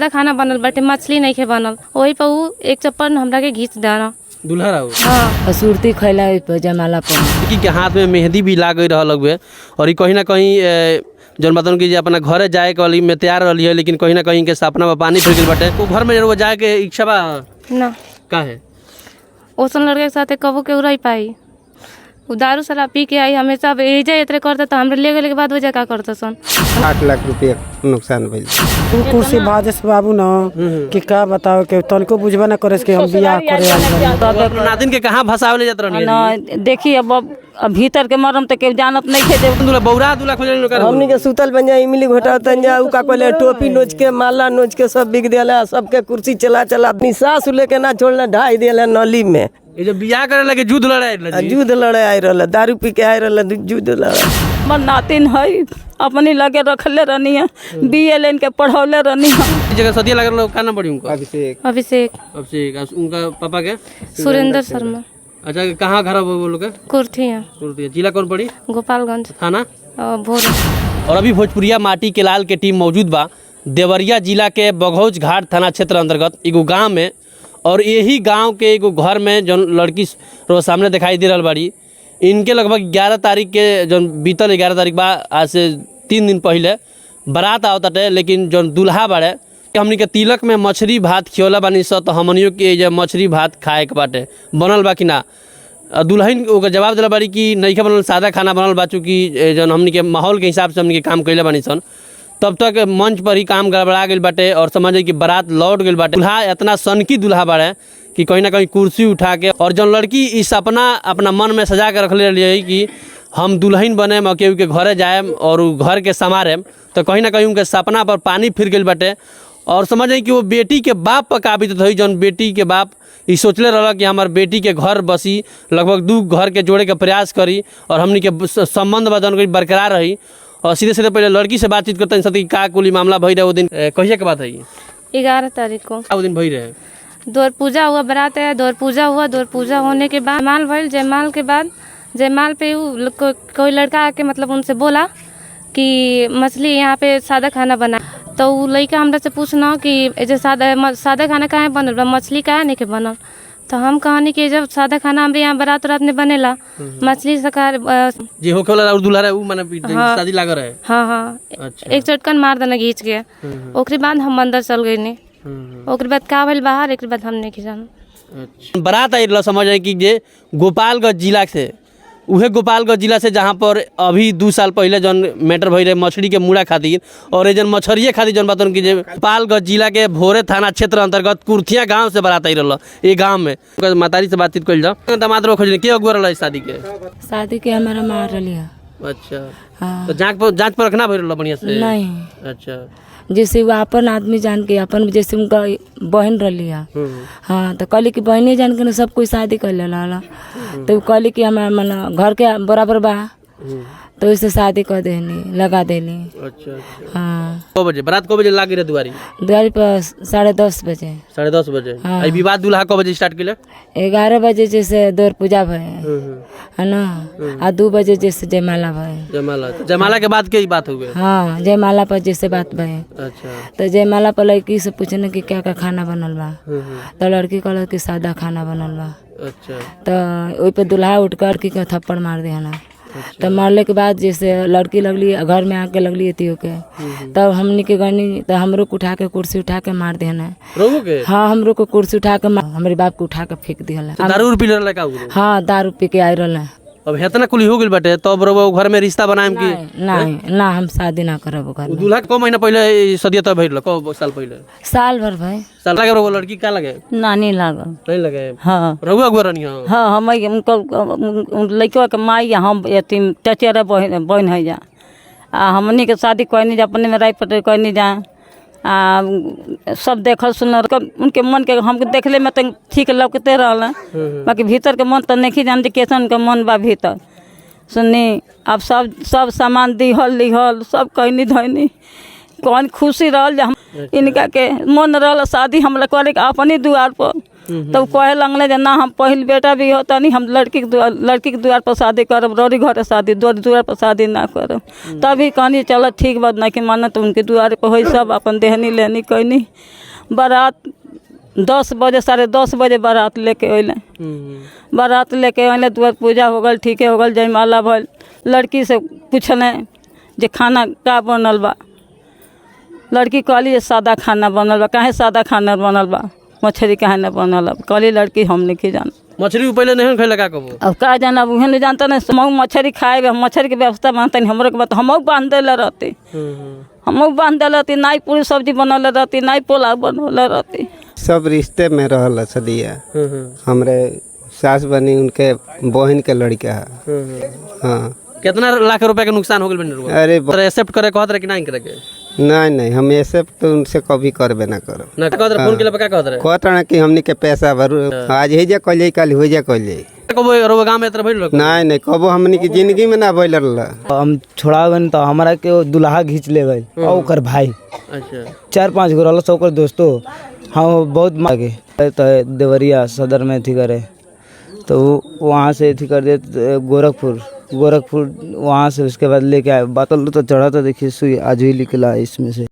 खाना बनल बाटे, मछली नहीं खे बनल, वही पर उ एक चप्पल हमरा के घींच देना दूल्हा रहो। हाँ सुरती खैला पे जमाला पर लड़की के हाथ में मेहंदी भी लाग रहल हुए और कहीं ना कहीं जौन बातन की अपना घरे जाए के में तैयार रही है, लेकिन कहीं ना कहीं के सपना में पानी फिर गई बाटे। वो घर में जाए के इच्छा बा ना का है ओसन लड़के के साथ कबो के रह पाई। उ दारू शराब पी के आई, हमेशा एजे इतने करते तो हमरे ले गए के बाद वजह का करते सन। 8 लाख रुपया नुकसान भइल। कुर्सी भाजस बाबू न कि का बताओ के तनको बुझबा ना करे के हम बियाह करे नादिन के कहां फसावले जात रहनी ना देखी। अब भीतर के मरम तो के जानत नहीं थे। दूल्हा बौरा दूल्हा खोजल लोग हमनी के सुतल बन जाए, इमली घोटा तन जा, उ का कहले टोपी नोच के माला नोच के सब बिक देला, सबके कुर्सी चला चला अपनी सास लेके ना छोड़ना ढाई देला नली में। ये जो बियाह करे लगे युद्ध लड़ाई युद्ध लड़े आई रहल, दारू पी के आई रहल, युद्ध लड़े। हमर नातिन है अपनी लगे रखले रहनी है, BLN के पढ़ौले रहनी है। जगह सदिया लग रहा का नाम पड़ी उनका अभिषेक अभिषेक उनका पापा के सुरेंद्र शर्मा। अच्छा कहाँ घर है वो लोग का? कुर्थी है। कुर्थी। जिला कौन पड़ी? गोपालगंज थाना भोर। और अभी भोजपुरिया माटी के लाल के टीम मौजूद बा देवरिया जिला के बघौच घाट थाना क्षेत्र अंतर्गत एगो गाँव में। और यही गांव के एगो घर में जो लड़की रोज सामने दिखाई दे रहा बाड़ी, इनके लगभग 11 तारीख के जो बीतल 11 तारीख बा, आज से 3 दिन पहले बारात आवताटे। लेकिन जो दूल्हा बाड़े हमनी के तिलक में मछली भात खियोला बानी स, तो हमनियों के जो मछली भात खाए के बाटे बनल बा कि ना। दुल्हन ओकर जवाब दिला बाड़ी कि नहीं बनल, सादा खाना बनल बा, चूँकि जो हमनी के माहौल के हिसाब से हमनी के काम कैले बानी सन। तब तक मंच पर ही काम गड़बड़ा गई बाटे और समझे कि बारात लौट गई बाटे। दूल्हा इतना सनकी दूल्हा बाड़े कि कहीं ना कहीं कुर्सी उठा के, और जो लड़की इस सपना अपना मन में सजा के रखले रही कि हम दुल्हन बने केहू के घरे जाए और घर के संवारे, तो कहीं ना कहीं उनके सपना पर पानी फिर गई बाटे। और समझे कि वो बेटी के बाप पर काबिज हुई, जौन बेटी के बाप ये सोचले रहा कि हमार बेटी के घर बसी, लगभग 2 घर के जोड़े के प्रयास करी और हमनी के संबंध बदन बरकरार रही। और सीधे सीधे पहले लड़की से बातचीत करते हैं का कुली मामला भई रहे वो दिन कहिए के बात है? 11 तारीख को वो दिन भई रहे दौर पूजा हुआ, बारात है, दौर पूजा हुआ। दौर पूजा होने के बाद जयमाल भइल। जयमाल के बाद जयमाल पे कोई लड़का आके मतलब उनसे बोला कि मछली यहाँ पे सादा खाना बना। तो वो लड़का हमरा से पूछना कि जो सादा खाना काहे बनल बा, मछली काहे नहीं के बनल। तो हम कहानी कि जब सादा खाना हमरे यहाँ बारात रात में बनेला, मछली शाकाहारी जी होके वाला और दूल्हा रहे वो माने शादी लाग रहा है। हाँ अच्छा। एक चटकन मार देना घींच के। ओकरे बाद हम अंदर चल गए ने। ओकरे बाद का भइल बाहर, एक बाद हमने की जाना। अच्छा। बारात आई समझ आए कि जे गोपालगंज जिला से, उहे गोपालगंज जिला से जहाँ पर अभी 2 साल पहले जौन मैटर भई रहे मछली के मुड़ा खातिर और जन मछरिये खातिर जौन बात की गोपालगंज जिला के भोरे थाना क्षेत्र अंतर्गत कुर्थिया गांव से बारात आई रहा। ये गांव में मातारी से बातचीत कर जाओ। दामाद खोज के अगुआ रहा शादी के हमारा मार रही है। अच्छा। हाँ। तो जांच पर रखना भइल बढ़िया से? नहीं। अच्छा। जैसे वो अपन आदमी जान के अपन, जैसे उनका बहन रही है। हाँ तो कहली कि बहने जान के ना सब कोई शादी कर लेला। तो कहली कि हमारा मन घर के बराबर बा, तो इससे शादी कर देनी, लगा देनी। अच्छा। हाँ। को बजे बारात को बजे लागी रहे दुआरी पर 10:30 बजे। 10:30 बजे। हाँ। आई विवाह दूल्हा को बजे स्टार्ट किले? 11 बजे जैसे दौर पूजा भय है ना, आ 2 बजे जैसे जयमाला भय। जयमाला के बाद के बात हो गई? हाँ जयमाला पर जैसे बात भय। अच्छा। तो जयमाला पर लड़की से पूछने कि क्या खाना बनल बा, तो लड़की कहल कि सादा खाना बनल बा। अच्छा। तो वही पे दूल्हा उठ कर लड़की के थप्पड़ मार दिया ना। तो मारले के बाद जैसे लड़की लगली घर में आके लगली थी के, तब हमनी के गनी तो हमरो को उठा के कुर्सी उठा के मार दिया ना। हाँ हमरो को कुर्सी उठा के हमारे बाप को उठा के फेंक दिया। दारू पी रहा? हाँ दारू पी के आई रहा। अब हेतना कुली हो गई बाटे तब तो घर में रिश्ता बनाएम की? नहीं ना हम शादी ना करब घर में। दूल्हा को महीना पहले सदिया तब भइल को साल पहले? साल भर भाई। साल लगे रहो लड़की का लगे? नानी लागल। नहीं लगे? हाँ रहुआ गुरनी। हाँ हम लड़का के माई हम यतीम चचेरा बहन है जा। हमनी के शादी कोई नहीं जा, अपने में राय पटे कोई नहीं जा। सब देखल सुनल उनके मन के हमको देखले में तो ठीक लगते रहल, बाकी भीतर के मन तो नहीं जान कैसन के मन बा भीतर सुनी। अब सब सामान दिहल सब कहनी धनी कौन खुशी रहल हम इनका के मन रहल शादी हमरा करे अपने द्वार पर तब कहे लगले जे ना हम पहिल बेटा भी होता नहीं, हम लड़की के द्वार पर शादी करब, रोरी घर शादी, द्वार पर शादी ना करब। तभी कहनी चलो ठीक बात ना कि माना तो उनके द्वार पर हो सब अपन देहनी लेनी कहनी। बारात 10 बजे 10:30 बजे बारात लेके अइले। बारात लेके अइले, द्वार पूजा हो गल, ठीके हो गल, जयमाला भल। लड़की से पूछले जे खाना का बनल बा। लड़की कहली जे सादा खाना बनल बा। काहे सादा खाना बनल बा, मछली काहे न बनल? कहली लड़की हम नहीं जान, मछली पहले नहीं खैला का कबो? अब का जाना, अब उहे नहीं जानता नहीं। हम मछली खाए, हम मछली के व्यवस्था मानते नहीं। हमरो के बात हमहू बांध देले रहती, हमहू बांध देले रहती। नाई पूरी सब्जी बनल रहती, नाई पुलाव बनल रहती। सब रिश्ते में रहल सदिया। हमरे सास बनी उनके बहन के लड़का है। हाँ। कितना लाख रुपए का नुकसान हो गया? अरे एक्सेप्ट करे कहत रहे कि नहीं करे के? नहीं हम ऐसे तो उनसे कभी करबे ना करो ना। कहत रहे फोन के लिए का कहत रहे? कहत रहे कि हमनी के पैसा भरू, आज हो जा कल कल हो जा कल। कबो रो गांव में इतना भइल लोग? नहीं कबो हमनी की जिंदगी में ना भइल रहा। हम छोड़ावन तो हमारा के दुल्हा घींच ले गए और ओकर भाई। अच्छा। 4-5 गो रहल ओकर दोस्तों। हम बहुत मांगे तो देवरिया सदर में थी करे, तो वहाँ से थी कर दे गोरखपुर वहाँ से उसके बाद लेके आए। बातल तो चढ़ा था, देखिए सुई आज ही निकला इसमें से।